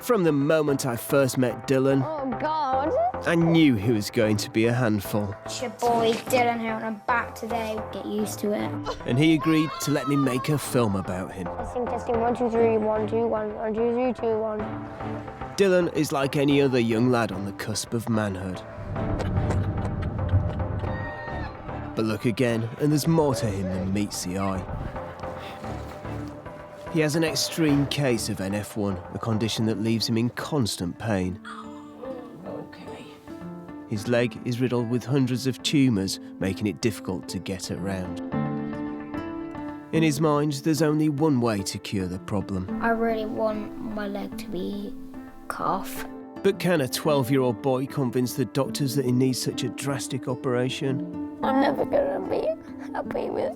From the moment I first met Dillon, Oh, God. I knew he was going to be a handful. It's your boy Dillon here, and I'm back today. Get used to it. And he agreed to let me make a film about him. Testing, 1, 2, 3, 1, 2, 1, 1, 2, 3, 2, 1. Dillon is like any other young lad on the cusp of manhood. But look again, and there's more to him than meets the eye. He has an extreme case of NF1, a condition that leaves him in constant pain. Okay. His leg is riddled with hundreds of tumours, making it difficult to get around. In his mind, there's only one way to cure the problem. I really want my leg to be cut off. But can a 12-year-old boy convince the doctors that he needs such a drastic operation? I'm never gonna be happy with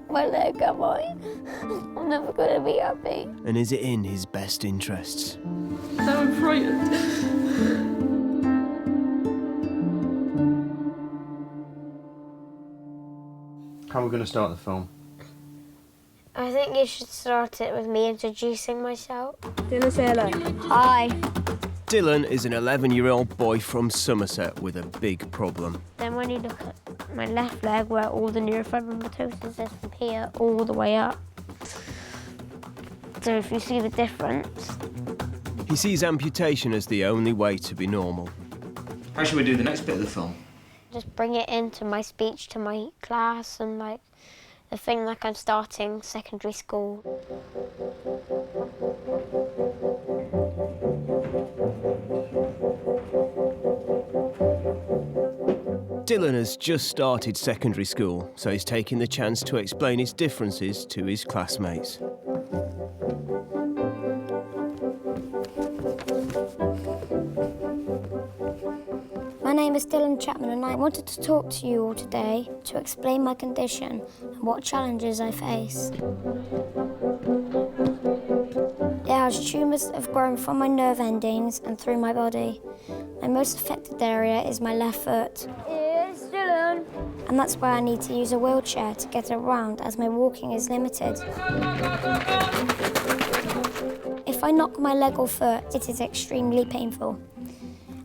my leg, am I? I'm never gonna be happy. And is it in his best interests? Now I'm frightened. How are we going to start the film? I think you should start it with me introducing myself. Dillon, say hello. Hi. Dillon is an 11-year-old boy from Somerset with a big problem. Then when you look at my left leg, where all the neurofibromatosis is from here all the way up. So if you see the difference. He sees amputation as the only way to be normal. How should we do the next bit of the film? Just bring it into my speech to my class and like the thing like I'm starting secondary school. Dillon has just started secondary school, so he's taking the chance to explain his differences to his classmates. My name is Dillon Chapman and I wanted to talk to you all today to explain my condition and what challenges I face. It has tumours that have grown from my nerve endings and through my body. My most affected area is my left foot. It's Dillon. And that's why I need to use a wheelchair to get around as my walking is limited. If I knock my leg or foot, it is extremely painful.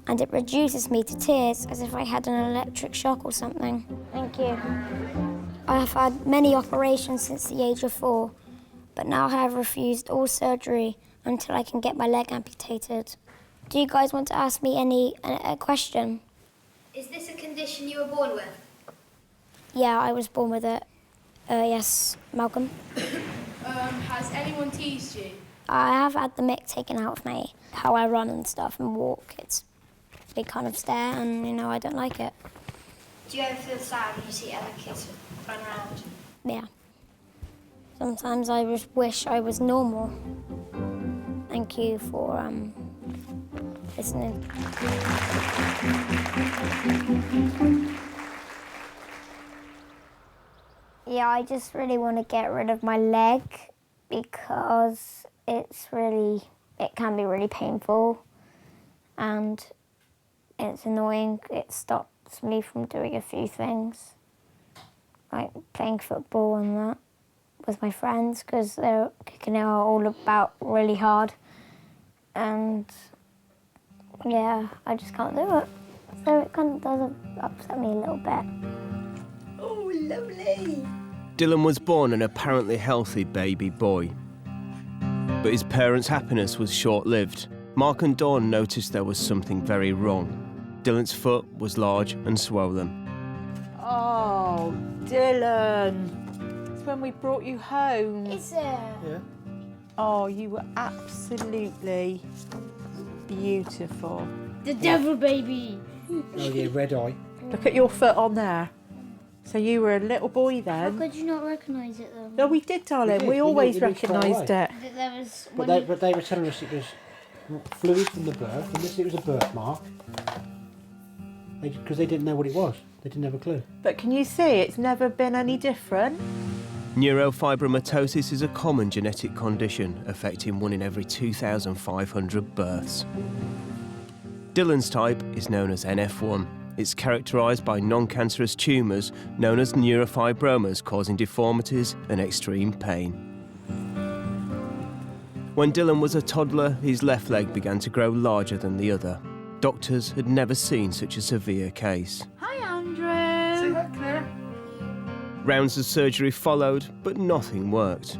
And it reduces me to tears as if I had an electric shock or something. Thank you. I have had many operations since the age of 4, but now I have refused all surgery until I can get my leg amputated. Do you guys want to ask me a question? Is this a condition you were born with? Yeah, I was born with it. Yes, Malcolm. Has anyone teased you? I have had the mick taken out of me. How I run and stuff and walk, they kind of stare and, I don't like it. Do you ever feel sad when you see other kids run around? Yeah. Sometimes I just wish I was normal. Thank you for listening. Yeah, I just really want to get rid of my leg because it can be really painful and it's annoying. It stops me from doing a few things, like playing football and that with my friends because they're kicking it all about really hard. And yeah, I just can't do it. So it kind of does upset me a little bit. Oh, lovely. Dillon was born an apparently healthy baby boy. But his parents' happiness was short-lived. Mark and Dawn noticed there was something very wrong. Dillon's foot was large and swollen. Oh, Dillon. It's when we brought you home. Is it? Yeah. Oh, you were absolutely beautiful. The devil baby. Oh yeah, red eye. Look at your foot on there. So you were a little boy then. How could you not recognise it though? No, we did, darling. We We did. always We knew it was far recognised away. it. There was But they were telling us it was fluid from the birth, and this it was a birthmark. Because they didn't know what it was. They didn't have a clue. But can you see it's never been any different? Neurofibromatosis is a common genetic condition affecting 1 in every 2,500 births. Dillon's type is known as NF1. It's characterised by non-cancerous tumours known as neurofibromas causing deformities and extreme pain. When Dillon was a toddler, his left leg began to grow larger than the other. Doctors had never seen such a severe case. Hi, Andrew. Say hi, Claire. Rounds of surgery followed, but nothing worked.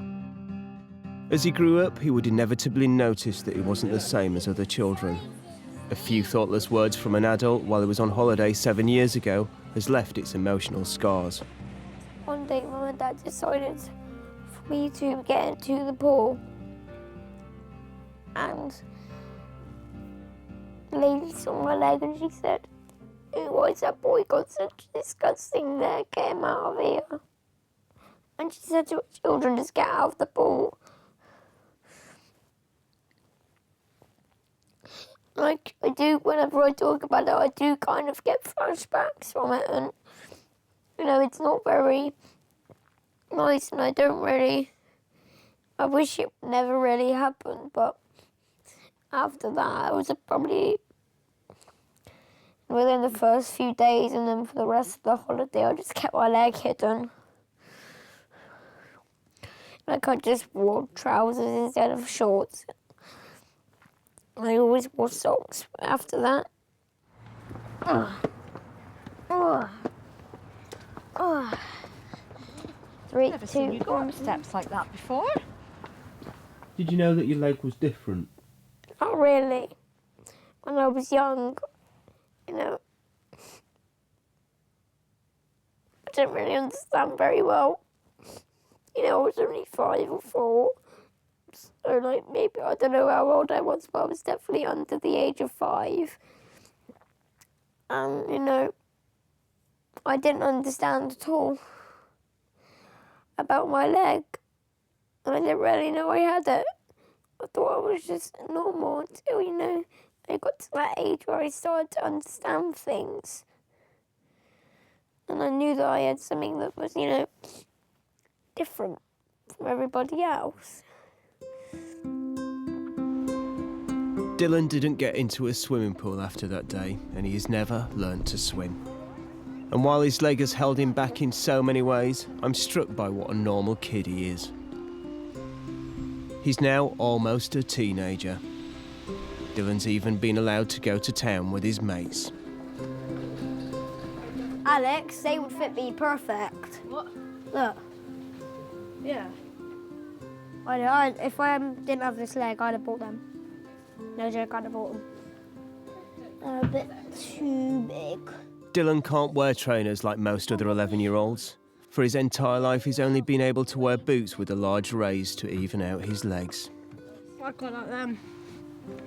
As he grew up, he would inevitably notice that he wasn't the same as other children. A few thoughtless words from an adult while he was on holiday 7 years ago has left its emotional scars. One day, Mum and Dad decided for me to get into the pool. And the lady saw my leg and she said, "Why has that boy got such a disgusting leg? Get him out of here." And she said to her children, "Just get out of the pool." Like I do, whenever I talk about it, I do kind of get flashbacks from it, and you know, it's not very nice, and I wish it never really happened, but after that, I was probably within the first few days, and then for the rest of the holiday, I just kept my leg hidden. Like I just wore trousers instead of shorts. I always wore socks after that. Three, Never seen you two, go up one. steps like that before. Did you know that your leg was different? Not really. When I was young, you know, I didn't really understand very well. You know, I was only 5 or 4. So, like, maybe, I don't know how old I was, but I was definitely under the age of 5. And, you know, I didn't understand at all about my leg. And I didn't really know I had it. I thought I was just normal until, you know, I got to that age where I started to understand things. And I knew that I had something that was, you know, different from everybody else. Dillon didn't get into a swimming pool after that day, and he has never learnt to swim. And while his leg has held him back in so many ways, I'm struck by what a normal kid he is. He's now almost a teenager. Dillon's even been allowed to go to town with his mates. Alex, they would fit me perfect. What? Look, Yeah. if I didn't have this leg, I'd have bought them. No joke, I'd have bought them. They're a bit too big. Dillon can't wear trainers like most other 11-year-olds. For his entire life, he's only been able to wear boots with a large raise to even out his legs. I quite like them.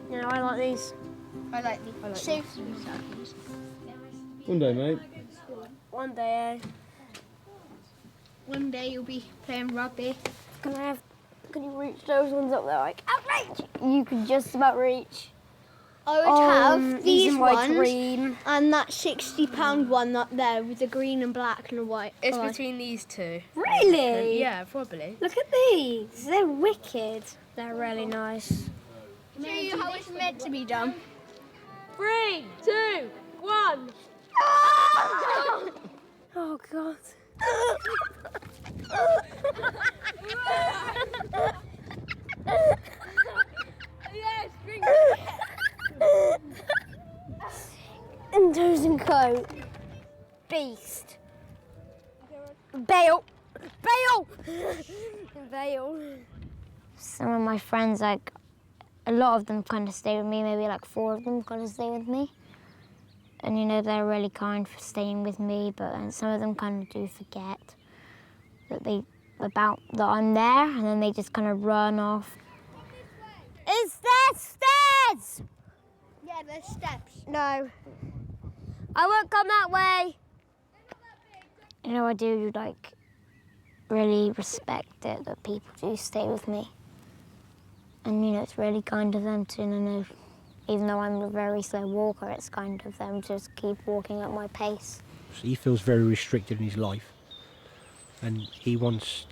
You know, I like these. I like these. See? One day, mate. One day, one day you'll be playing rugby. Can you reach those ones up there? Like, outreach! You can just about reach. I would have these in white ones green. and that £60 one up there with the green and black and the white. It's between these two. Really? Yeah, probably. Look at these. They're wicked. They're really nice. Show you how it's meant to be done. 3, 2, 1. Oh, God. Yes, drink And toes and coat. Beast. Bail. Bail! Bail. Some of my friends, like, a lot of them kind of stay with me, maybe like 4 of them kind of stay with me. And, you know, they're really kind for staying with me, but then some of them kind of do forget that I'm there, and then they just kind of run off. Is there stairs? Yeah, there's steps. No. I won't come that way. You know, I do, like, really respect it that people do stay with me. And, you know, it's really kind of them to, you know, even though I'm a very slow walker, it's kind of them to just keep walking at my pace. So he feels very restricted in his life. And we want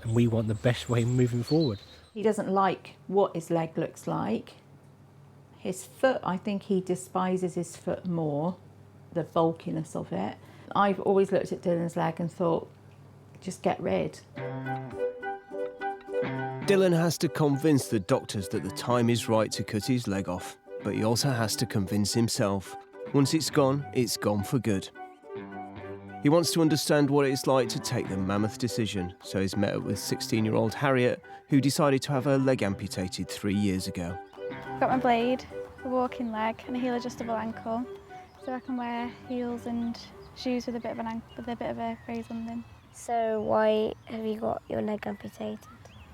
the best way moving forward. He doesn't like what his leg looks like. His foot, I think he despises his foot more, the bulkiness of it. I've always looked at Dillon's leg and thought, just get rid. Dillon has to convince the doctors that the time is right to cut his leg off, but he also has to convince himself. Once it's gone for good. He wants to understand what it's like to take the mammoth decision, so he's met up with 16-year-old Harriet, who decided to have her leg amputated 3 years ago. I've got my blade, a walking leg and a heel adjustable ankle, so I can wear heels and shoes with a bit of a raise on them. So why have you got your leg amputated?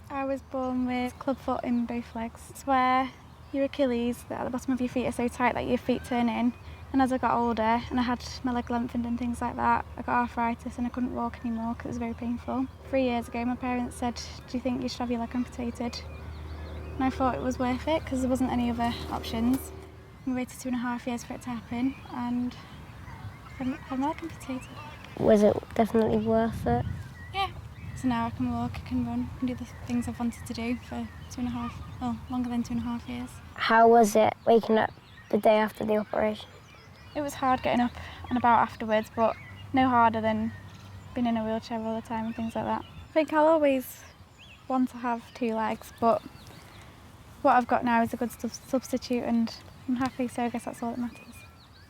I was born with clubfoot in both legs. It's where your Achilles at the bottom of your feet are so tight that your feet turn in. And as I got older and I had my leg lengthened and things like that, I got arthritis and I couldn't walk anymore because it was very painful. 3 years ago, my parents said, "Do you think you should have your leg amputated?" And I thought it was worth it because there wasn't any other options. We waited 2.5 years for it to happen and I had my leg amputated. Was it definitely worth it? Yeah. So now I can walk, I can run, I can do the things I've wanted to do for longer than 2.5 years. How was it waking up the day after the operation? It was hard getting up and about afterwards, but no harder than being in a wheelchair all the time and things like that. I think I'll always want to have 2 legs, but what I've got now is a good substitute and I'm happy, so I guess that's all that matters.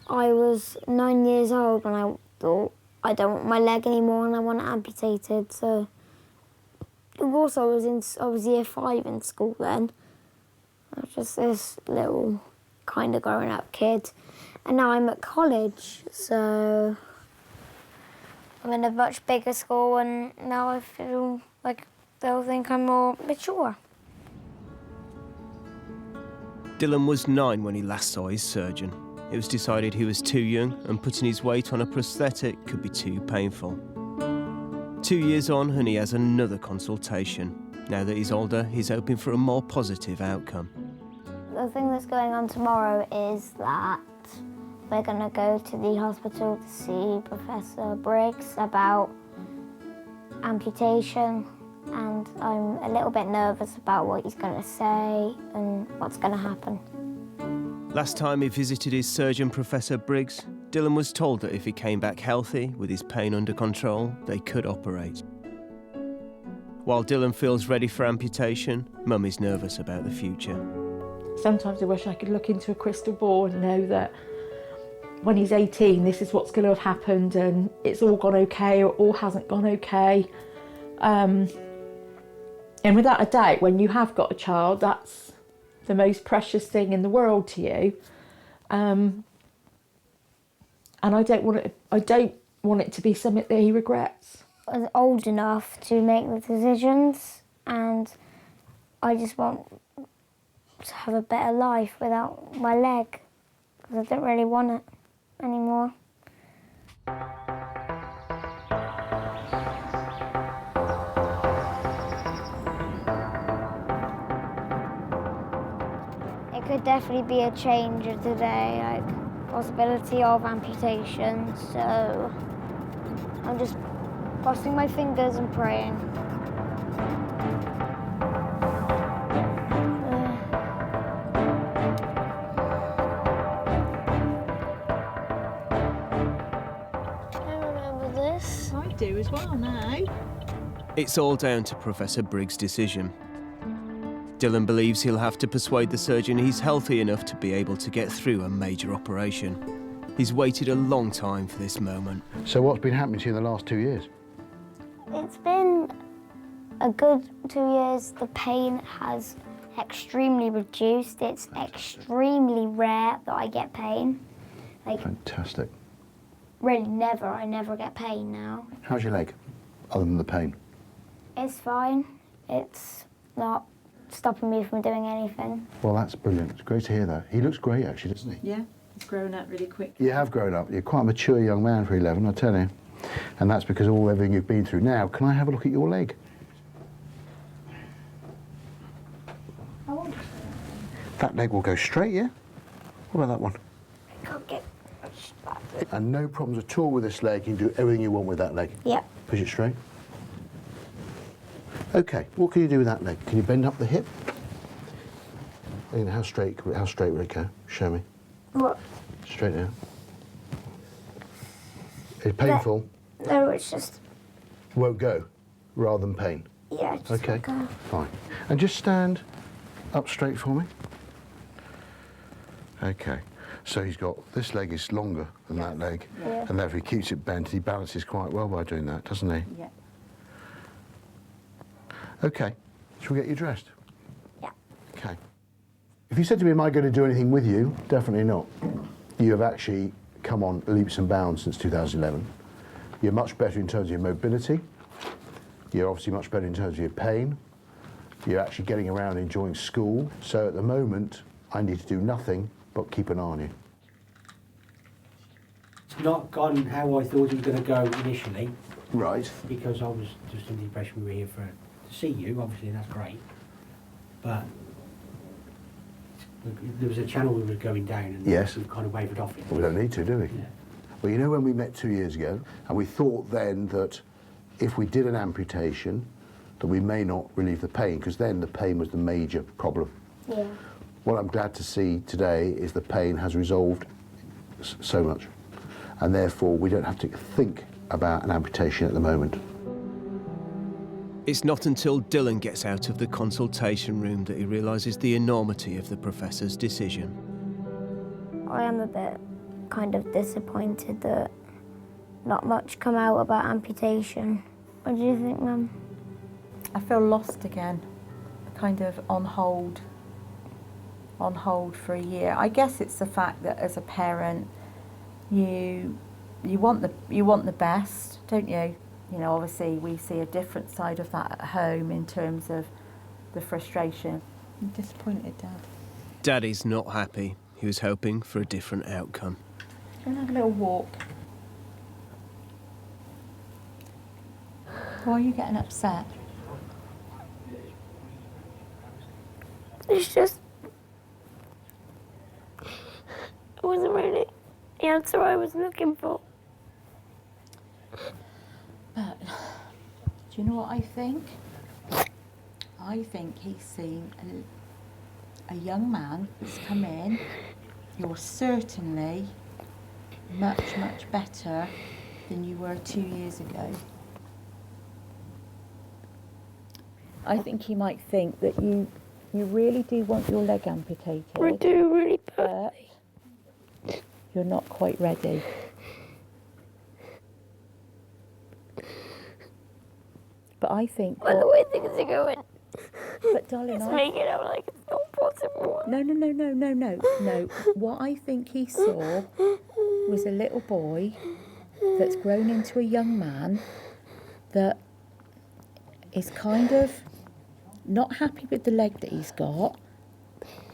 I was 9 years old when I thought, I don't want my leg anymore and I want it amputated, so... Also, I was year 5 in school then. I was just this little kind of growing up kid. And now I'm at college, so I'm in a much bigger school and now I feel like they'll think I'm more mature. Dillon was 9 when he last saw his surgeon. It was decided he was too young and putting his weight on a prosthetic could be too painful. 2 years on and he has another consultation. Now that he's older, he's hoping for a more positive outcome. The thing that's going on tomorrow is that we're going to go to the hospital to see Professor Briggs about amputation, and I'm a little bit nervous about what he's going to say and what's going to happen. Last time he visited his surgeon, Professor Briggs, Dillon was told that if he came back healthy, with his pain under control, they could operate. While Dillon feels ready for amputation, Mum is nervous about the future. Sometimes I wish I could look into a crystal ball and know that when he's 18, this is what's going to have happened and it's all gone okay or all hasn't gone okay. And without a doubt, when you have got a child, that's the most precious thing in the world to you. And I don't want it to be something that he regrets. I was old enough to make the decisions, and I just want to have a better life without my leg, because I don't really want it anymore. It could definitely be a change of today, like possibility of amputation, so I'm just crossing my fingers and praying. I do as well now. It's all down to Professor Briggs' decision. Dillon believes he'll have to persuade the surgeon he's healthy enough to be able to get through a major operation. He's waited a long time for this moment. So what's been happening to you in the last 2 years? It's been a good 2 years. The pain has extremely reduced. It's extremely rare that I get pain. Fantastic. Really I never get pain now. How's your leg, other than the pain? It's fine. It's not stopping me from doing anything. Well, that's brilliant. It's great to hear that. He looks great, actually, doesn't he? Yeah, he's grown up really quick. You have grown up. You're quite a mature young man for 11, I tell you. And that's because of everything you've been through. Now, can I have a look at your leg? That leg will go straight, yeah? What about that one? I can't get... And no problems at all with this leg. You can do everything you want with that leg. Yep. Push it straight. Okay, what can you do with that leg? Can you bend up the hip? And how straight will it go? Show me. What? Straight now. It's painful. No, it's just... Won't go, rather than pain. Yeah, just Okay, go. fine. And just stand up straight for me. Okay. So he's got, this leg is longer than that leg, and therefore he keeps it bent. He balances quite well by doing that, doesn't he? Yeah. Okay. Shall we get you dressed? Yeah. Okay. If you said to me, am I going to do anything with you? Definitely not. You have actually come on leaps and bounds since 2011. You're much better in terms of your mobility. You're obviously much better in terms of your pain. You're actually getting around enjoying school. So at the moment, I need to do nothing but keep an eye on you. It's not gone how I thought it was going to go initially, Right. because I was just under the impression we were here to see you, obviously, and that's great. But there was a channel we were going down, and Yes. we kind of wavered off it. Well, we don't need to, do we? Yeah. Well, you know when we met 2 years ago, and we thought then that if we did an amputation, that we may not relieve the pain, because then the pain was the major problem. Yeah. What I'm glad to see today is the pain has resolved so much, and therefore we don't have to think about an amputation at the moment. It's not until Dillon gets out of the consultation room that he realises the enormity of the professor's decision. I am a bit kind of disappointed that not much come out about amputation. What do you think, Mum? I feel lost again, kind of on hold for a year. I guess it's the fact that as a parent, you want the best, don't you? You know, obviously we see a different side of that at home in terms of the frustration. I'm disappointed, Dad. Daddy's not happy. He was hoping for a different outcome. Can I have a little walk? Why are you getting upset? It's just... it wasn't really the answer I was looking for. But do you know what I think? I think he's seen a young man who's come in. You're certainly much, much better than you were 2 years ago. I think he might think that you really do want your leg amputated. I do really but you're not quite ready. But I think... By the way things are going, but darling, it's making it out like it's not possible. No. What I think he saw was a little boy that's grown into a young man that is kind of not happy with the leg that he's got,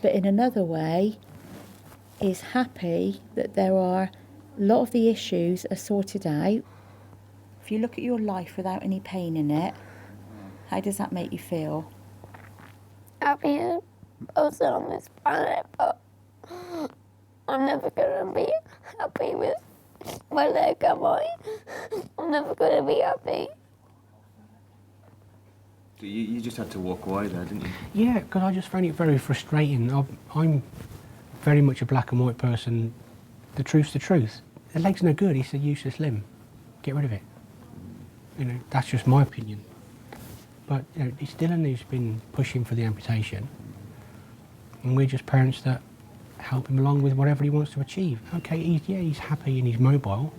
but in another way is happy that there are a lot of the issues are sorted out. If you look at your life without any pain in it, how does that make you feel? Happy as person on this planet, but I'm never gonna be happy with my leg, am I? I'm never gonna be happy. You just had to walk away there, didn't you? Yeah, because I just found it very frustrating. I'm very much a black and white person. The truth's the truth. The leg's no good, it's a useless limb. Get rid of it. You know, that's just my opinion. But you know, it's Dillon who's been pushing for the amputation, and we're just parents that help him along with whatever he wants to achieve. Okay, he's happy and he's mobile,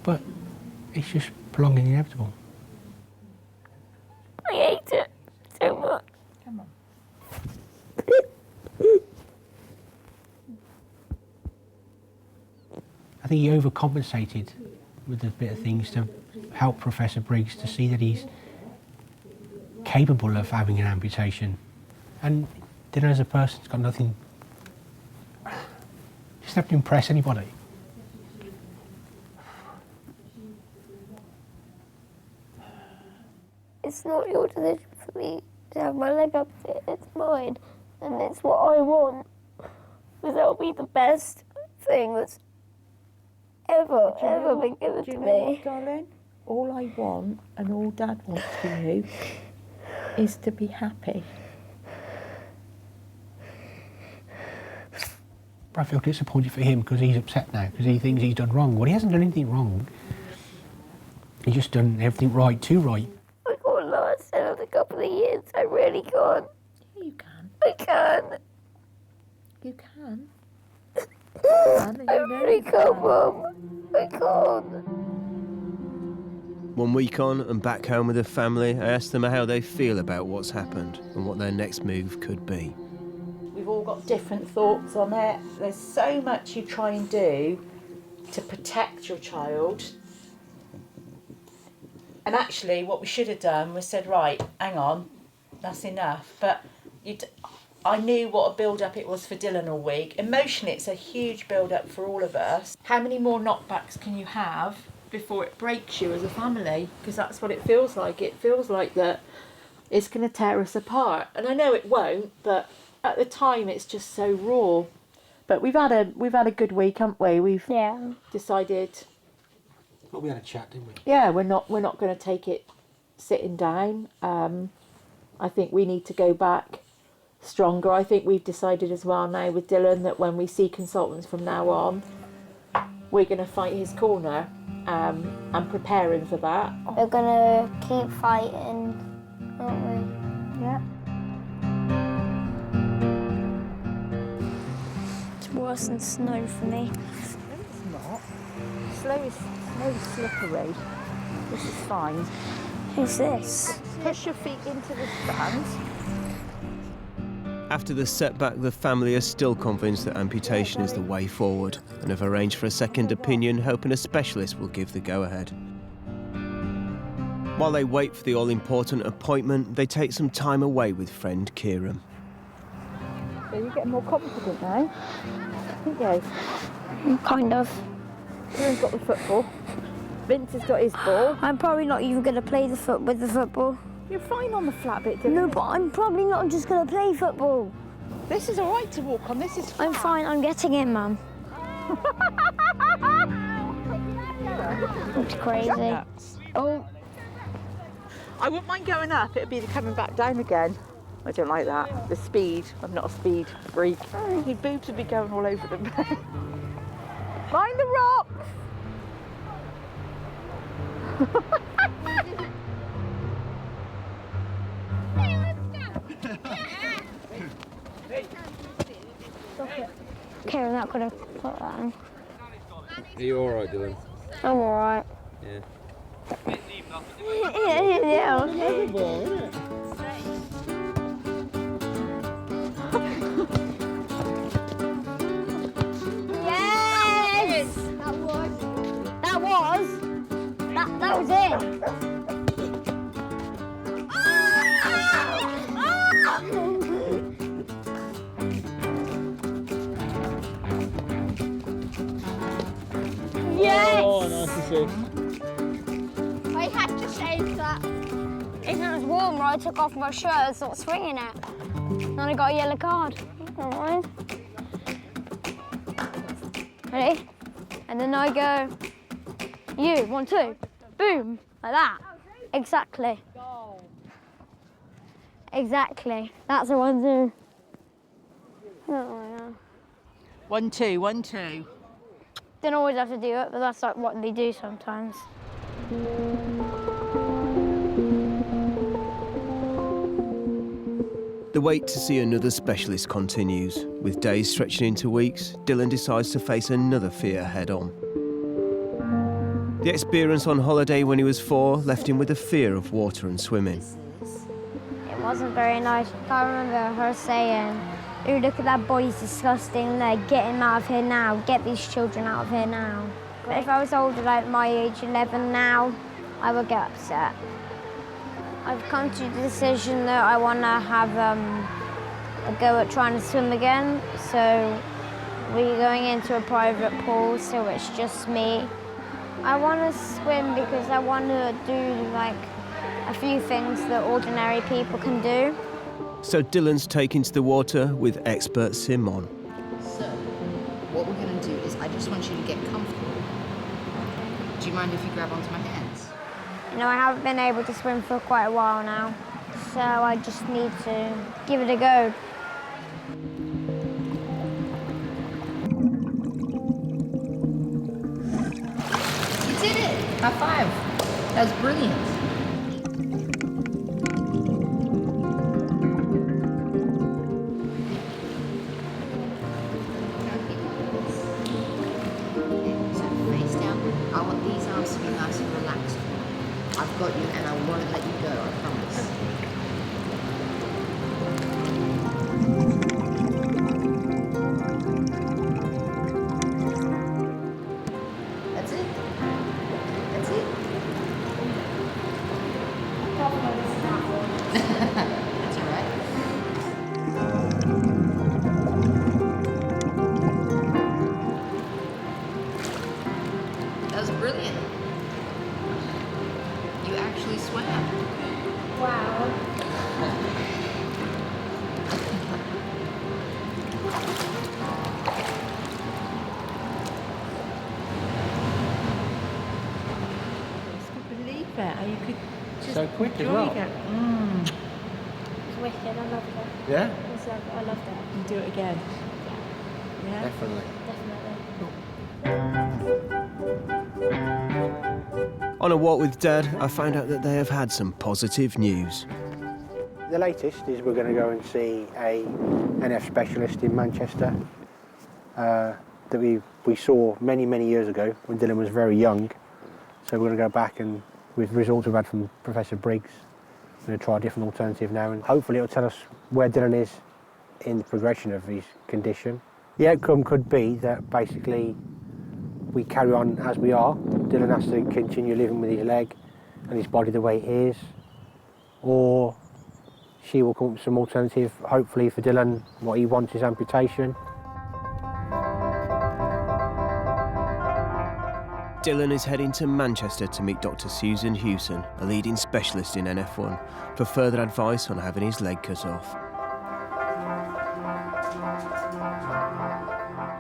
but it's just prolonging the inevitable. I hate it so much. Come on. I think he overcompensated with a bit of things to help Professor Briggs to see that he's capable of having an amputation. And Dillon as a person's got nothing, just have to impress anybody. It's not your decision for me to have my leg up there, it's mine, and it's what I want. Because that'll be the best thing that's ever been given Do you to know me. what, darling? All I want and all Dad wants for you is to be happy. But I feel disappointed for him because he's upset now, because he thinks he's done wrong. Well, he hasn't done anything wrong. He's just done everything right, too right. I got lost and I really can't. Yeah, you can. I can't. You can. I really can't, Mum. I can't. 1 week on and back home with the family, I asked them how they feel about what's happened and what their next move could be. We've all got different thoughts on it. There's so much you try and do to protect your child. And actually what we should have done was said, right, hang on, that's enough. But I knew what a build-up it was for Dillon all week. Emotionally, it's a huge build-up for all of us. How many more knockbacks can you have before it breaks you as a family? Because that's what it feels like. It feels like that it's going to tear us apart. And I know it won't, but at the time it's just so raw. But we've had a good week, haven't we? We've decided. Well, we had a chat, didn't we? Yeah, we're not going to take it sitting down. I think we need to go back stronger. I think we've decided as well now with Dillon that when we see consultants from now on, we're going to fight his corner and prepare him for that. We're going to keep fighting, aren't we? Yeah. It's worse than snow for me. It's not. Snow is slippery. This is fine. Who's this? Push your feet into the stand. After the setback, the family are still convinced that amputation is the way forward and have arranged for a second opinion, hoping a specialist will give the go-ahead. While they wait for the all-important appointment, they take some time away with friend Kieran. So you're getting more confident now, aren't you? Kind of. Kieran's got the football. Vince has got his ball. I'm probably not even going to play with the football. You're fine on the flat bit, Dillon. No, but I'm probably not just going to play football. This is all right to walk on. This is fine. I'm fine. I'm getting it, Mum. It's crazy. Oh. I wouldn't mind going up. It'd be the coming back down again. I don't like that. The speed. I'm not a speed freak. Your boobs would be going all over them. Mind the rocks! Okay, we're not going to put that in. Are you alright, Dillon? I'm alright. Yeah. Yeah. Yes! That was it. Yes! Oh, nice to see. I had to shave that. It was warm, right? I took off my shirt and started swinging it. Then I got a yellow card. Never mind. Ready? And then I go, you, 1, 2, boom, like that. Exactly. Exactly. That's a 1, 2. Oh, yeah. 1, 2, 1, 2. Don't always have to do it, but that's like what they do sometimes. The wait to see another specialist continues. With days stretching into weeks, Dillon decides to face another fear head-on. The experience on holiday when he was 4 left him with a fear of water and swimming. It wasn't very nice. I remember her saying, "Ooh, look at that boy's disgusting leg. Get him out of here now. Get these children out of here now." But if I was older, like my age, 11 now, I would get upset. I've come to the decision that I want to have a go at trying to swim again. So we're going into a private pool, so it's just me. I want to swim because I want to do like a few things that ordinary people can do. So Dillon's taken to the water with expert Sim on. So, what we're going to do is I just want you to get comfortable. Do you mind if you grab onto my hands? You know, I haven't been able to swim for quite a while now, so I just need to give it a go. You did it! High five! That was brilliant. nice to be nice and relaxed. I've got you and I won't let you go, I promise. That's it. That's it. That's all right. That was brilliant. You actually swam. Wow. Believe it, how you could just So quick as enjoy well. it. It's wicked, I loved it. Yeah? It's like, I loved it. And do it again. Yeah. Definitely. Definitely. On a walk with Dad, I found out that they have had some positive news. The latest is we're going to go and see a NF specialist in Manchester that we saw many years ago when Dillon was very young. So we're going to go back and, with results we've had from Professor Briggs, we're going to try a different alternative now, and hopefully it'll tell us where Dillon is in the progression of his condition. The outcome could be that basically we carry on as we are. Dillon has to continue living with his leg and his body the way it is, or she will come up with some alternative, hopefully for Dillon. What he wants is amputation. Dillon is heading to Manchester to meet Dr. Susan Hewson, a leading specialist in NF1, for further advice on having his leg cut off.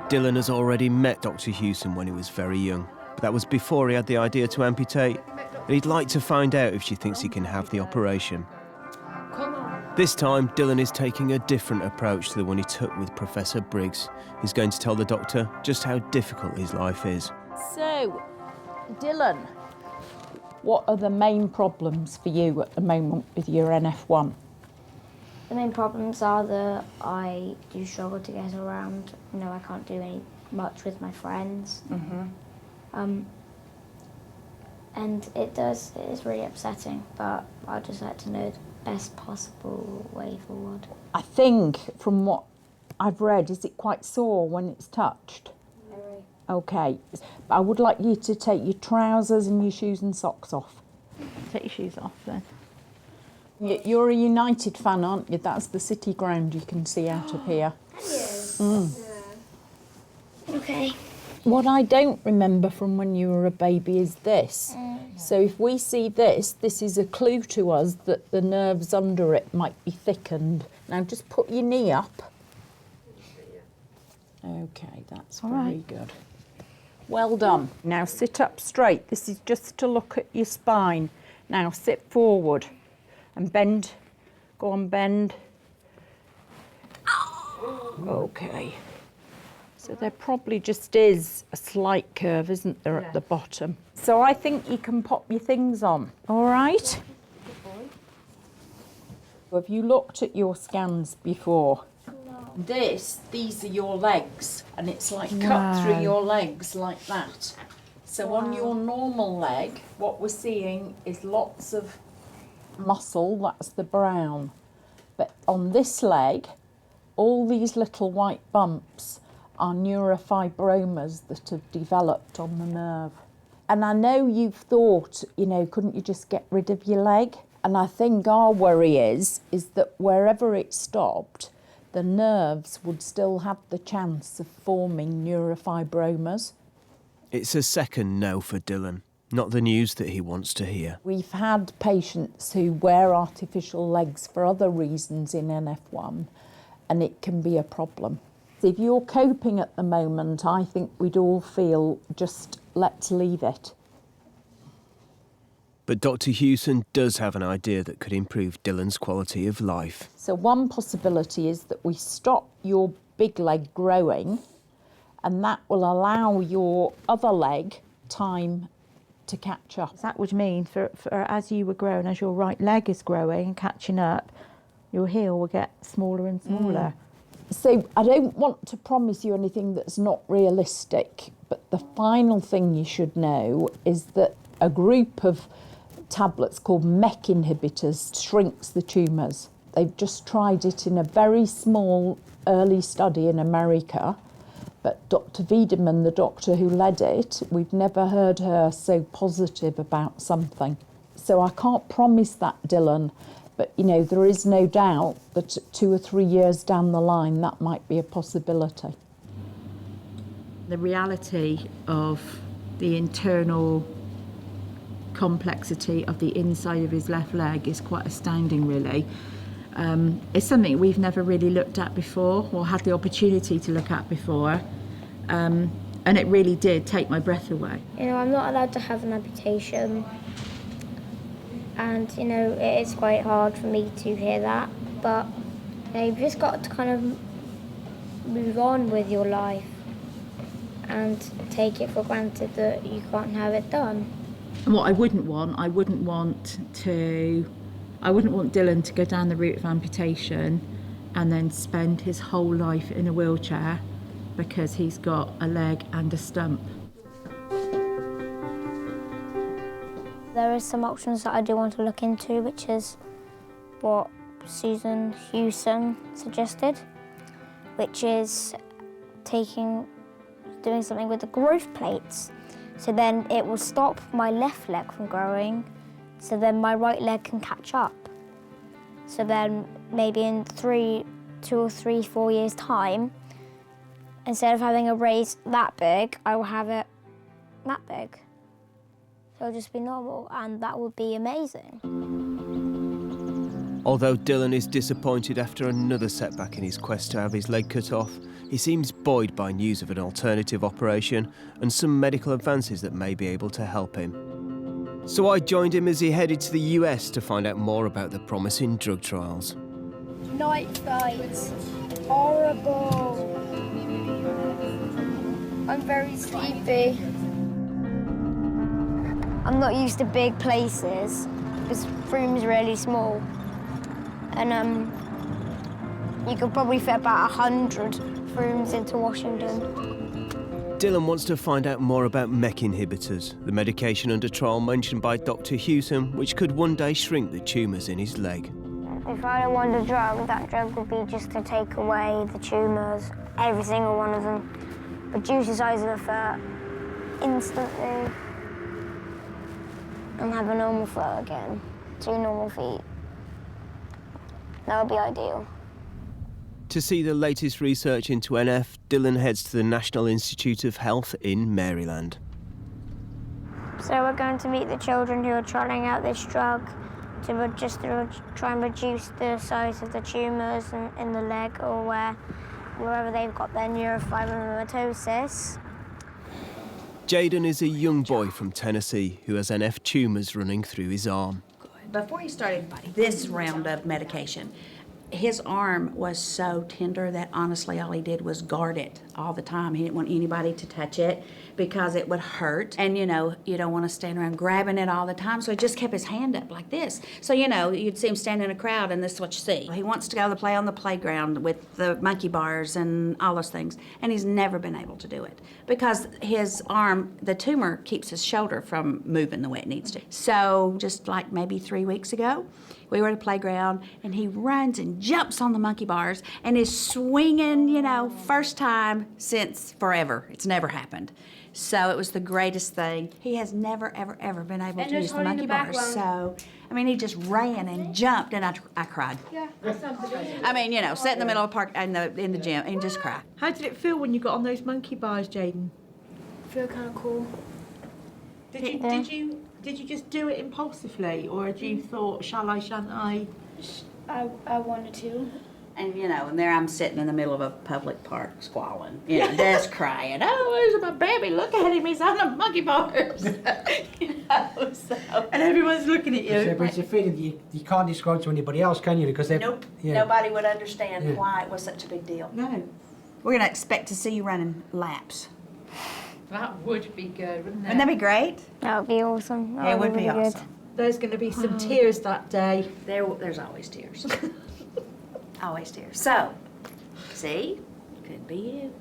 Dillon has already met Dr. Hewson when he was very young, but that was before he had the idea to amputate, and he'd like to find out if she thinks he can have the operation. This time, Dillon is taking a different approach to the one he took with Professor Briggs. He's going to tell the doctor just how difficult his life is. So, Dillon, what are the main problems for you at the moment with your NF1? The main problems are that I do struggle to get around. You know, I can't do much with my friends. And it is really upsetting, but I'd just like to know the best possible way forward. I think from what I've read, is it quite sore when it's touched? Very. Okay, but I would like you to take your trousers and your shoes and socks off. Take your shoes off then. You're a United fan, aren't you? That's the City ground you can see out of here. Okay. What I don't remember from when you were a baby is this. So if we see this, this is a clue to us that the nerves under it might be thickened. Now just put your knee up. Okay, that's very good. Well done. Now sit up straight. This is just to look at your spine. Now sit forward and bend. Go on, bend. Okay. So there probably just is a slight curve, isn't there, at the bottom? So I think you can pop your things on, all right? Have you looked at your scans before? No. These are your legs, and it's like cut through your legs like that. So on your normal leg, what we're seeing is lots of muscle, that's the brown. But on this leg, all these little white bumps are neurofibromas that have developed on the nerve. And I know you've thought, you know, couldn't you just get rid of your leg? And I think our worry is that wherever it stopped, the nerves would still have the chance of forming neurofibromas. It's a second no for Dillon, not the news that he wants to hear. We've had patients who wear artificial legs for other reasons in NF1, and it can be a problem. If you're coping at the moment, I think we'd all feel just let's leave it. But Dr. Hewson does have an idea that could improve Dillon's quality of life. So one possibility is that we stop your big leg growing, and that will allow your other leg time to catch up. That would mean for as you were growing, as your right leg is growing and catching up, your heel will get smaller and smaller. So I don't want to promise you anything that's not realistic, but The final thing you should know is that a group of tablets called MEK inhibitors shrinks the tumours. They've just tried it in a very small early study in America, but Dr. Wiedemann, the doctor who led it, we've never heard her so positive about something. So I can't promise that, Dillon, but you know, there is no doubt that 2 or 3 years down the line that might be a possibility. The reality of the internal complexity of the inside of his left leg is quite astounding, really. It's something we've never really looked at before or had the opportunity to look at before, and it really did take my breath away. You know, I'm not allowed to have an amputation, and you know, it is quite hard for me to hear that, but you know, you've just got to kind of move on with your life and take it for granted that you can't have it done. And what I wouldn't want Dillon to go down the route of amputation and then spend his whole life in a wheelchair because he's got a leg and a stump. There is some options that I do want to look into, which is what Susan Hewson suggested, which is doing something with the growth plates. So then it will stop my left leg from growing, so then my right leg can catch up. So then maybe in 2 or 3, 4 years' time, instead of having a raise that big, I will have it that big. So it'll just be normal, and that would be amazing. Although Dillon is disappointed after another setback in his quest to have his leg cut off, he seems buoyed by news of an alternative operation and some medical advances that may be able to help him. So I joined him as he headed to the US to find out more about the promising drug trials. Night flights. Horrible. I'm very sleepy. I'm not used to big places. This room's really small. And you could probably fit about 100 rooms into Washington. Dillon wants to find out more about MEK inhibitors, the medication under trial mentioned by Dr. Hewson, which could one day shrink the tumours in his leg. If I don't want a drug, that drug would be just to take away the tumours, every single one of them, reduce the size of the foot instantly, and have a normal foot again, 2 normal feet. That would be ideal. To see the latest research into NF, Dillon heads to the National Institute of Health in Maryland. So we're going to meet the children who are trying out this drug to try and reduce the size of the tumours in the leg or wherever they've got their neurofibromatosis. Jaden is a young boy from Tennessee who has NF tumours running through his arm. Before he started this round of medication, his arm was so tender that honestly all he did was guard it all the time. He didn't want anybody to touch it because it would hurt. And you know, you don't want to stand around grabbing it all the time, so he just kept his hand up like this. So you know, you'd see him stand in a crowd and this is what you see. He wants to go to play on the playground with the monkey bars and all those things, and he's never been able to do it because his arm, the tumor keeps his shoulder from moving the way it needs to. So just like maybe 3 weeks ago, we were at a playground, and he runs and jumps on the monkey bars and is swinging, you know, first time since forever. It's never happened. So it was the greatest thing. He has never, ever, ever been able to use the monkey bars. So, I mean, he just ran and jumped, and I cried. Yeah, that's unbelievable. I mean, you know, sit in the middle of the park in the gym and just cry. How did it feel when you got on those monkey bars, Jaden? Feel kind of cool. Did you just do it impulsively, or had you thought, shall I, shan't I? I wanted to. And, you know, and there I'm sitting in the middle of a public park squalling, you know, just crying. Oh, there's my baby, look at him, he's on the monkey bars. You know, so. And everyone's looking at you. But it's a feeling you can't describe to anybody else, can you? Because Nope, nobody would understand why it was such a big deal. No. We're going to expect to see you running laps. That would be good, wouldn't it? Wouldn't that be great? That would be awesome. It would be really awesome. There's going to be some tears that day. There's always tears. Always tears. So, see? Could be you.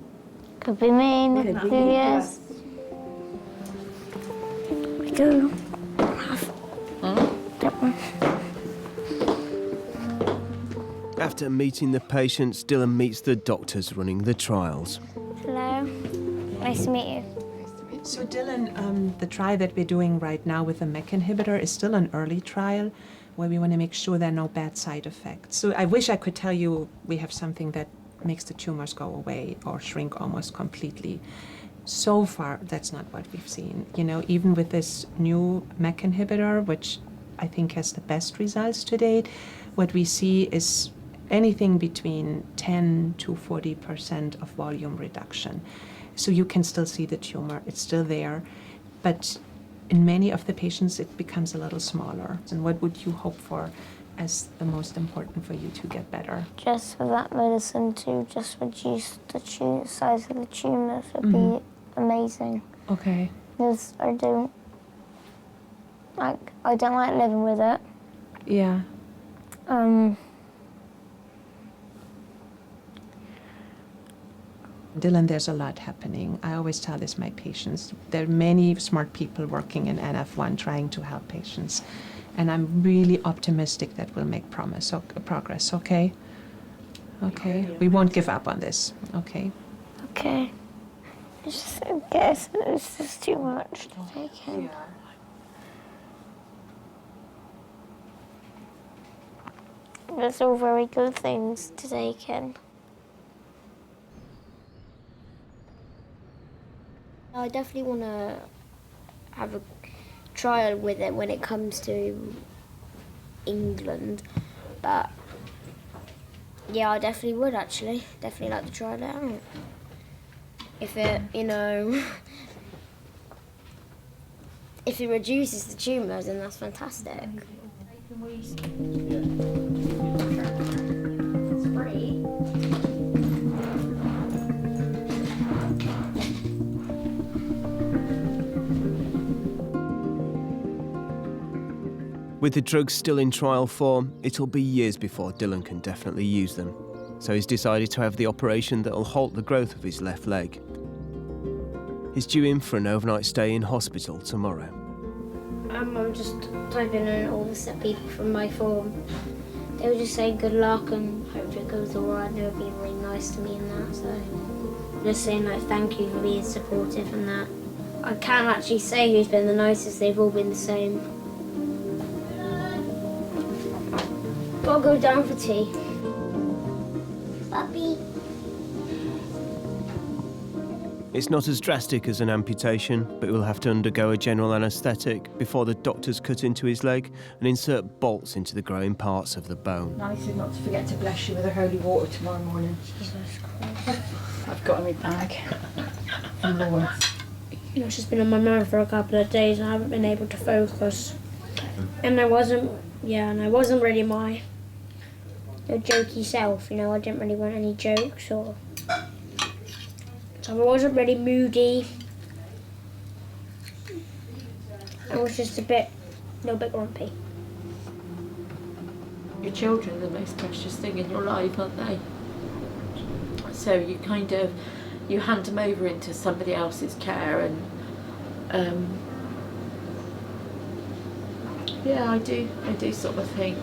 Could be me in Could a be few you, years. do have that one. After meeting the patients, Dillon meets the doctors running the trials. Hello. Nice to meet you. So Dillon, the trial that we're doing right now with the MEK inhibitor is still an early trial where we want to make sure there are no bad side effects. So I wish I could tell you we have something that makes the tumors go away or shrink almost completely. So far, that's not what we've seen. You know, even with this new MEK inhibitor, which I think has the best results to date, what we see is anything between 10 to 40% of volume reduction. So you can still see the tumor, it's still there, but in many of the patients it becomes a little smaller. And what would you hope for as the most important for you to get better? Just for that medicine to just reduce the size of the tumours would be amazing. Okay. Because I don't like living with it. Yeah. Dillon, there's a lot happening. I always tell this my patients. There are many smart people working in NF1 trying to help patients. And I'm really optimistic that we'll make progress, okay? Okay, we won't give up on this, okay? Okay. I guess it's just too much to take in. It's all very good things to take in. I definitely want to have a trial with it when it comes to England, but yeah, I definitely would actually. Definitely like to try it out. If it, if it reduces the tumours, then that's fantastic. It's free. With the drugs still in trial form, it'll be years before Dillon can definitely use them. So he's decided to have the operation that'll halt the growth of his left leg. He's due in for an overnight stay in hospital tomorrow. I'm just typing in all the set people from my form. They were just saying good luck and hope it goes alright. They were being really nice to me and that, so just saying like thank you for being supportive and that. I can't actually say who's been the nicest, they've all been the same. I'll go down for tea. Puppy. It's not as drastic as an amputation, but he will have to undergo a general anaesthetic before the doctors cut into his leg and insert bolts into the growing parts of the bone. Nice not to forget to bless you with the holy water tomorrow morning. Jesus Christ. I've got in my bag. From Lawrence. It's just been on my mind for a couple of days and I haven't been able to focus. And I wasn't really my jokey self, I didn't really want any jokes or... So I wasn't really moody. I was just a little bit grumpy. Your children are the most precious thing in your life, aren't they? So you you hand them over into somebody else's care and yeah, I do sort of think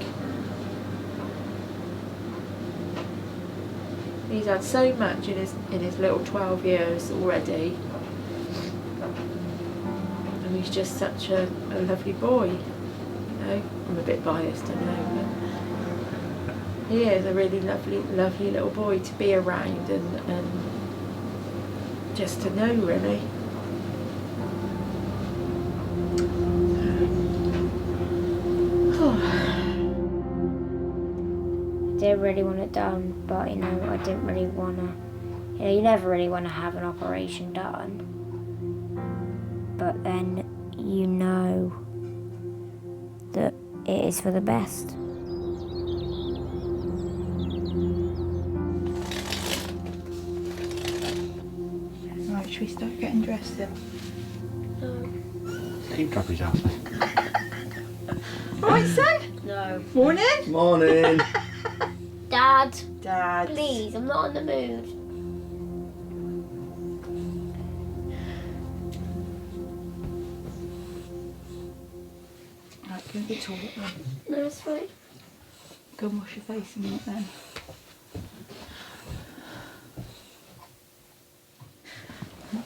he's had so much in his little 12 years already, and he's just such a lovely boy. I'm a bit biased, I know, but he is a really lovely little boy to be around and just to know, really. I did really want it done, but I didn't really want to. You never really want to have an operation done, but then you know that it is for the best. Right, should we start getting dressed then? Keep dropping his ass. All right, son. No. Morning. Morning. Dad. Dad. Please, I'm not in the mood. Go to the toilet then. No, it's fine. Go and wash your face a minute then.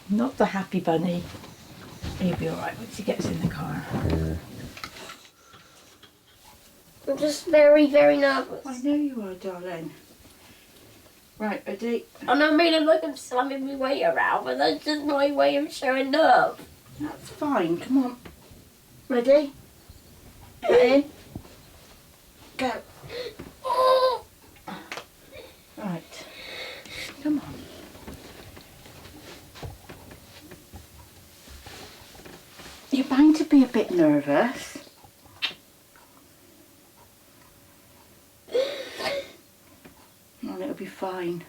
Not the happy bunny. He'll be alright once he gets in the car. I'm just very, very nervous. I know you are, darling. Right, ready? And I mean, like I'm slamming my weight around, but that's just my way of showing nerve. That's fine, come on. Ready? Get in. Go. Right. Come on. You're bound to be a bit nervous. Oh, it'll be fine.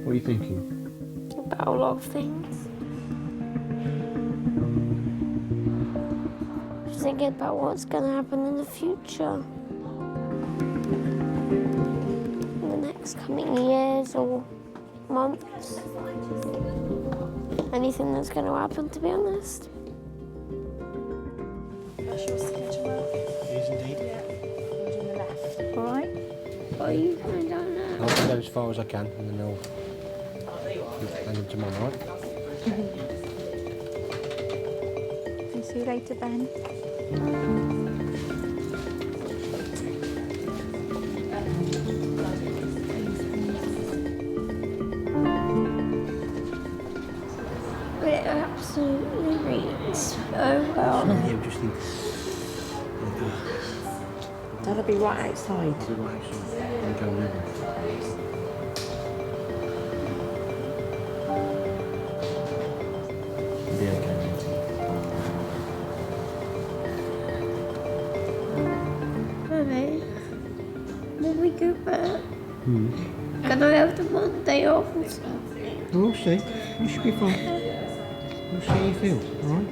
What are you thinking? About a lot of things. Just thinking about what's going to happen in the future. In the next coming years or months. Anything that's going to happen, to be honest. Is indeed. All right? Or you, I don't know. I'll go as far as I can and then I'll hand them tomorrow, right? See you later, Ben. It absolutely reads so well. Yeah, we just think. That'll be right outside. Go with it. Be okay. Mummy, when we go back, can I have the Monday off and stuff? We'll see. You should be fine. We'll see how you feel, alright?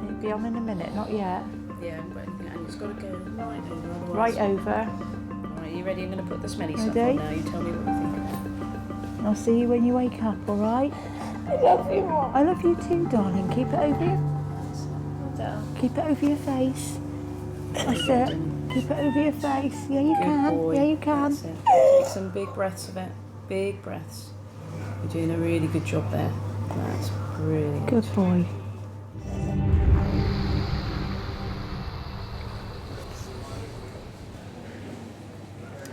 It'll be on in a minute, not yet. Yeah, but it's got to go right over. Right over. All right, you ready? I'm going to put the smelly stuff Ready? on now. You tell me what you think. I'll see you when you wake up, all right? I love you, Mum. I love you too, darling. Keep it over your... Keep it over your face. That's it. Keep it over your face. Yeah, you can. Boy. Yeah, you can. That's it. Take some big breaths of it. Big breaths. You're doing a really good job there. That's brilliant. Good boy.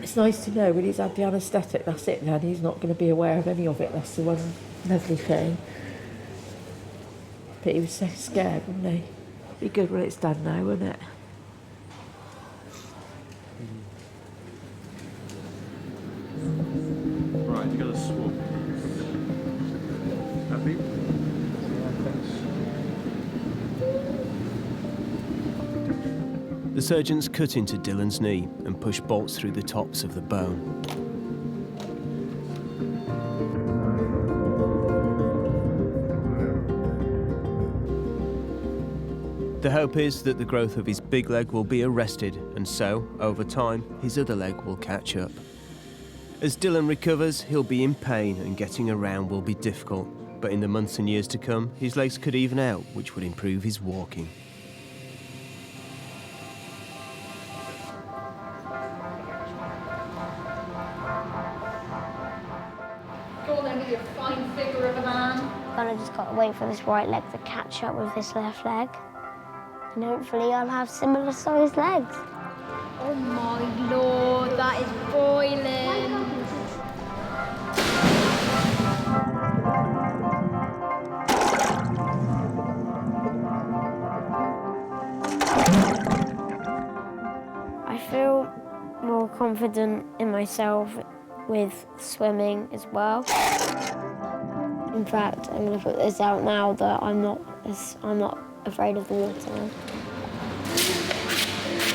It's nice to know when he's had the anaesthetic, that's it then. He's not going to be aware of any of it. That's the one lovely thing. But he was so scared, wasn't he? Be good when it's done now, wouldn't it? Right, you got a swab. Happy? The surgeons cut into Dillon's knee and push bolts through the tops of the bone. The hope is that the growth of his big leg will be arrested, and so, over time, his other leg will catch up. As Dillon recovers, he'll be in pain and getting around will be difficult, but in the months and years to come, his legs could even out, which would improve his walking. Go on then with your fine figure of a man. I just got to wait for this right leg to catch up with this left leg. And hopefully I'll have similar sized legs. Oh my lord, that is boiling. I feel more confident in myself with swimming as well. In fact, I'm going to put this out now that I'm not afraid of the water.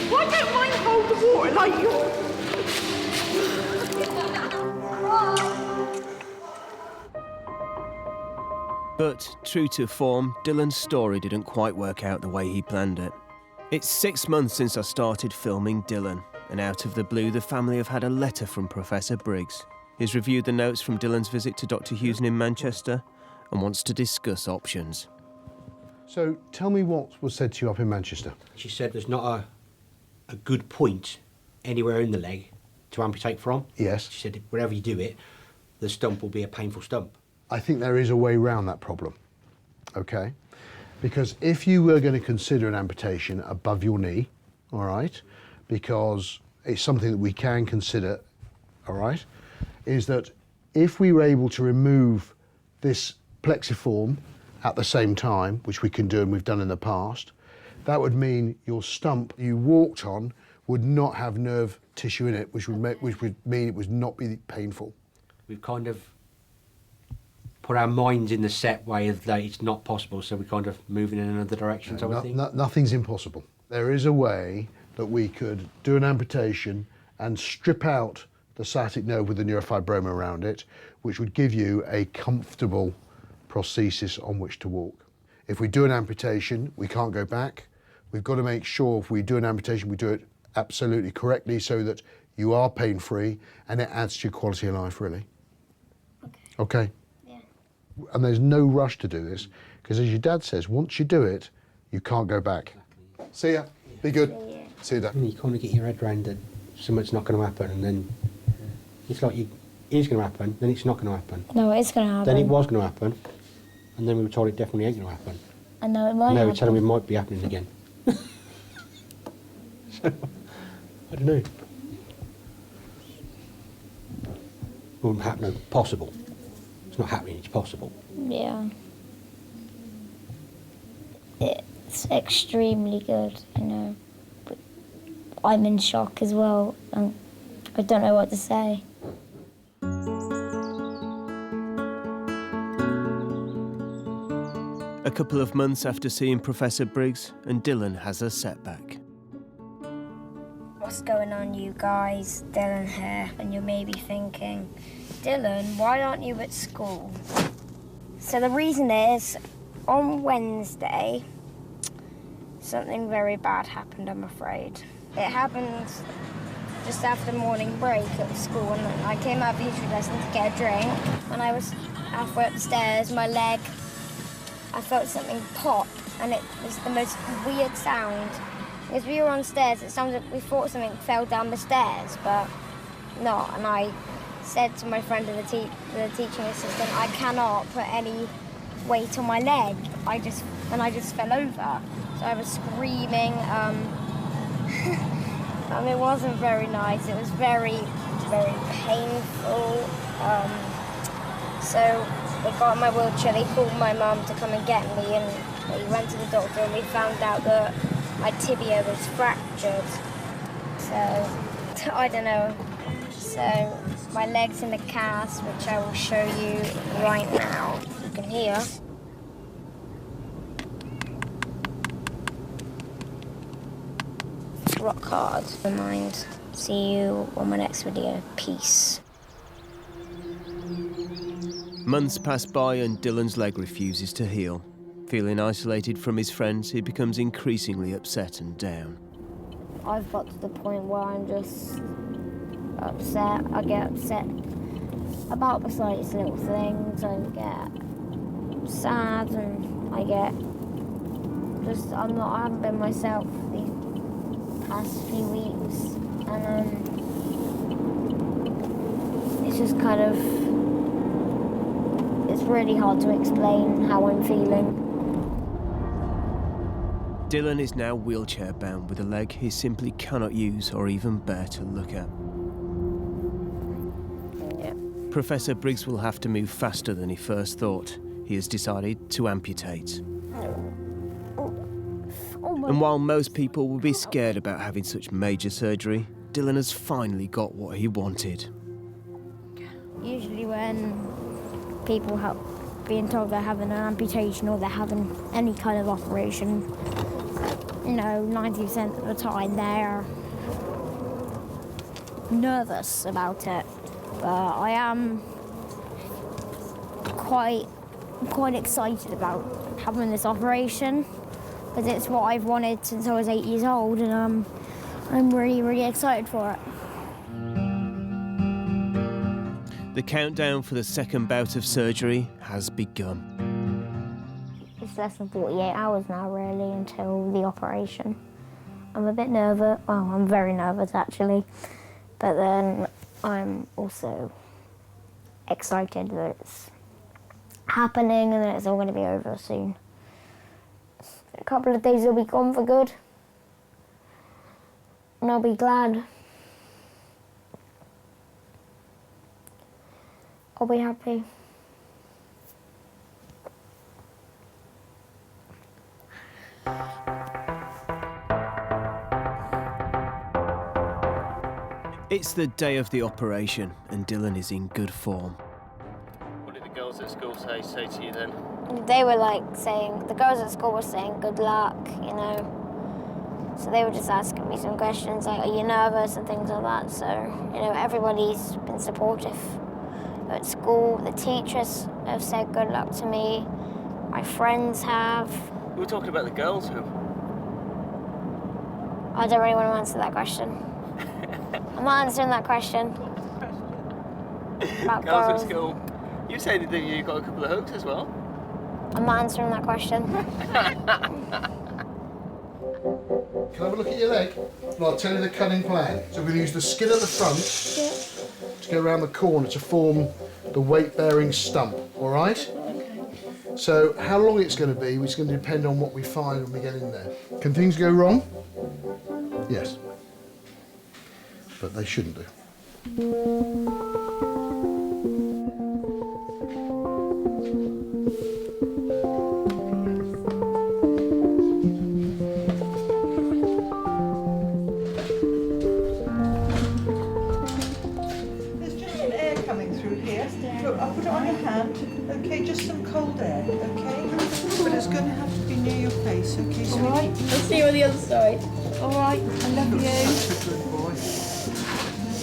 Why don't mine hold the water like yours? But, true to form, Dillon's story didn't quite work out the way he planned it. It's 6 months since I started filming Dillon, and out of the blue the family have had a letter from Professor Briggs. He's reviewed the notes from Dillon's visit to Dr. Hewson in Manchester and wants to discuss options. So tell me what was said to you up in Manchester. She said there's not a good point anywhere in the leg to amputate from. Yes. She said wherever you do it, the stump will be a painful stump. I think there is a way around that problem, okay? Because if you were going to consider an amputation above your knee, all right, because it's something that we can consider, all right, is that if we were able to remove this plexiform at the same time, which we can do and we've done in the past, that would mean your stump you walked on would not have nerve tissue in it, which would mean it would not be painful. We've kind of put our minds in the set way of that it's not possible, so we're kind of moving in another direction. So I think Nothing's impossible. There is a way that we could do an amputation and strip out the sciatic nerve with the neurofibroma around it, which would give you a comfortable prosthesis on which to walk. If we do an amputation, we can't go back. We've got to make sure if we do an amputation, we do it absolutely correctly so that you are pain-free and it adds to your quality of life, really. Okay? Yeah. And there's no rush to do this, because as your dad says, once you do it, you can't go back. See ya. Be good. See you, Dad. You kind of get your head around that something's not going to happen, and then it's like it is going to happen, then it's not going to happen. No, it is going to happen. Then it was going to happen, and then we were told it definitely ain't going to happen. I know it might now happen. we're telling me it might be happening again. So, I don't know. It wouldn't happen, possible. It's not happening, it's possible. Yeah. It's extremely good, you know. But I'm in shock as well, and I don't know what to say. A couple of months after seeing Professor Briggs, and Dillon has a setback. What's going on, you guys? Dillon here, and you may be thinking, Dillon, why aren't you at school? So the reason is, on Wednesday, something very bad happened, I'm afraid. It happened just after morning break at school, and I came out of history lesson to get a drink. When I was halfway up the stairs, my leg, I felt something pop, and it was the most weird sound. As we were on stairs, it sounded like we thought something fell down the stairs, but not. And I said to my friend, the teaching assistant, I cannot put any weight on my leg. I just fell over. So I was screaming. And it wasn't very nice. It was very, very painful. So they got in my wheelchair. They called my mum to come and get me, and we went to the doctor, and we found out that my tibia was fractured. So I don't know. So my leg's in a cast, which I will show you right now. You can hear. Rock hard. Never mind. See you on my next video. Peace. Months pass by and Dillon's leg refuses to heal. Feeling isolated from his friends, he becomes increasingly upset and down. I've got to the point where I'm just upset. I get upset about the slightest little things. I get sad, and I haven't been myself these past few weeks, and it's just kind of, it's really hard to explain how I'm feeling. Dillon is now wheelchair bound with a leg he simply cannot use or even bear to look at. Yeah. Professor Briggs will have to move faster than he first thought. He has decided to amputate. And while most people would be scared about having such major surgery, Dillon has finally got what he wanted. Usually when people have being told they're having an amputation or they're having any kind of operation, you know, 90% of the time they're nervous about it. But I am quite excited about having this operation, because it's what I've wanted since I was 8 years old, and I'm really, really excited for it. The countdown for the second bout of surgery has begun. It's less than 48 hours now, really, until the operation. I'm a bit nervous. Well, I'm very nervous, actually. But then I'm also excited that it's happening and that it's all going to be over soon. A couple of days will be gone for good. And I'll be glad. I'll be happy. It's the day of the operation, and Dillon is in good form. What did the girls at school say to you then? They were the girls at school were saying good luck, you know. So they were just asking me some questions like, are you nervous and things like that. So, you know, everybody's been supportive at school. The teachers have said good luck to me. My friends have. We were talking about the girls who. I don't really want to answer that question. I'm not answering that question. About girls at school. You said that you got a couple of hooks as well. I'm not answering that question. Can I have a look at your leg? No, I'll tell you the cutting plan. So we're going to use the skin at the front to go around the corner to form the weight-bearing stump, all right? Okay. So how long it's going to be is going to depend on what we find when we get in there. Can things go wrong? Yes. But they shouldn't do. I'll put it on your hand, okay? Just some cold air, okay? But it's going to have to be near your face, okay? So all right, I'll see you on the other side. All right, I love you. Such a good boy.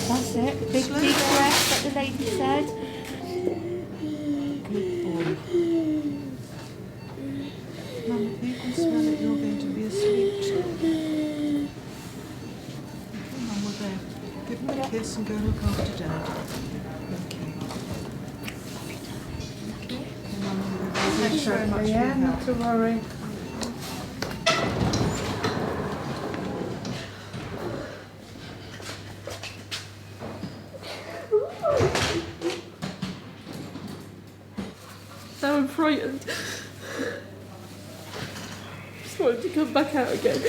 That's it. Big deep breath, like the lady said. Good boy. Mum, if you can smell it, you're going to be asleep. Mum, we're there. Give him a kiss and go look after Dad. Thanks very much. Yeah, not to worry. So I'm frightened. Just wanted to come back out again.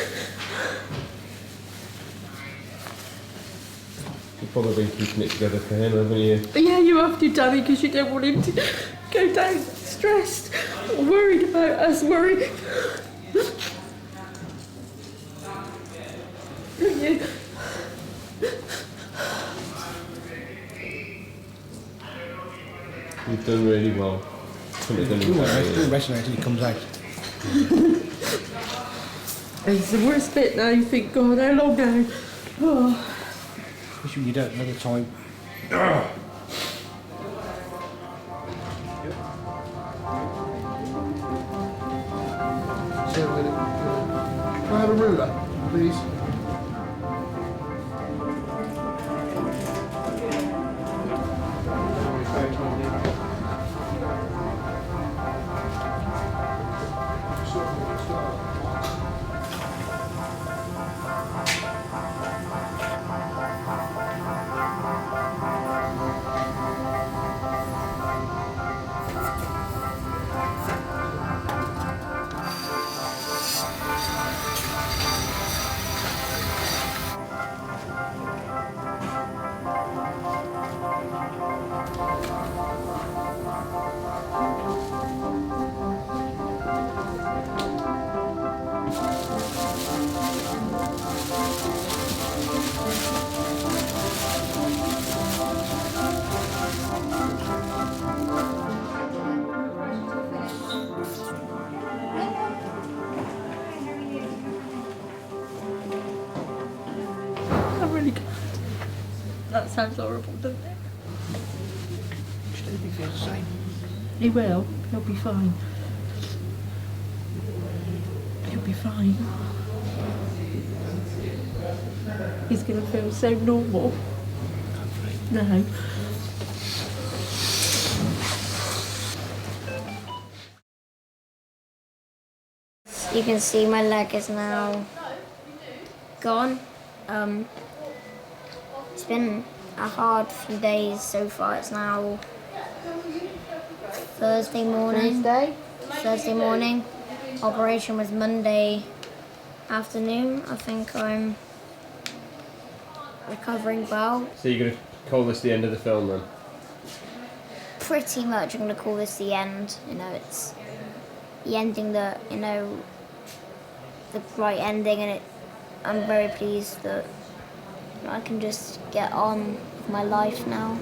You've probably been keeping it together for him, haven't you? Yeah, you have to, Danny, because you don't want him to go down stressed or worried about us worrying. Don't you? You've done really well. Do rest until he comes out. It's the worst bit now, you think, God, how long now? Oh. Wish you don't another time. So, can I have a ruler, please? That sounds horrible, doesn't it? Still be feel the same. He will. He'll be fine. He'll be fine. He's going to feel so normal. No. You can see my leg is now gone. It's been a hard few days so far. It's now Thursday morning. Thursday morning. Operation was Monday afternoon. I think I'm recovering well. So you're going to call this the end of the film then? Pretty much, I'm going to call this the end. You know, it's the ending that, you know, the right ending, and I'm very pleased that I can just get on with my life now.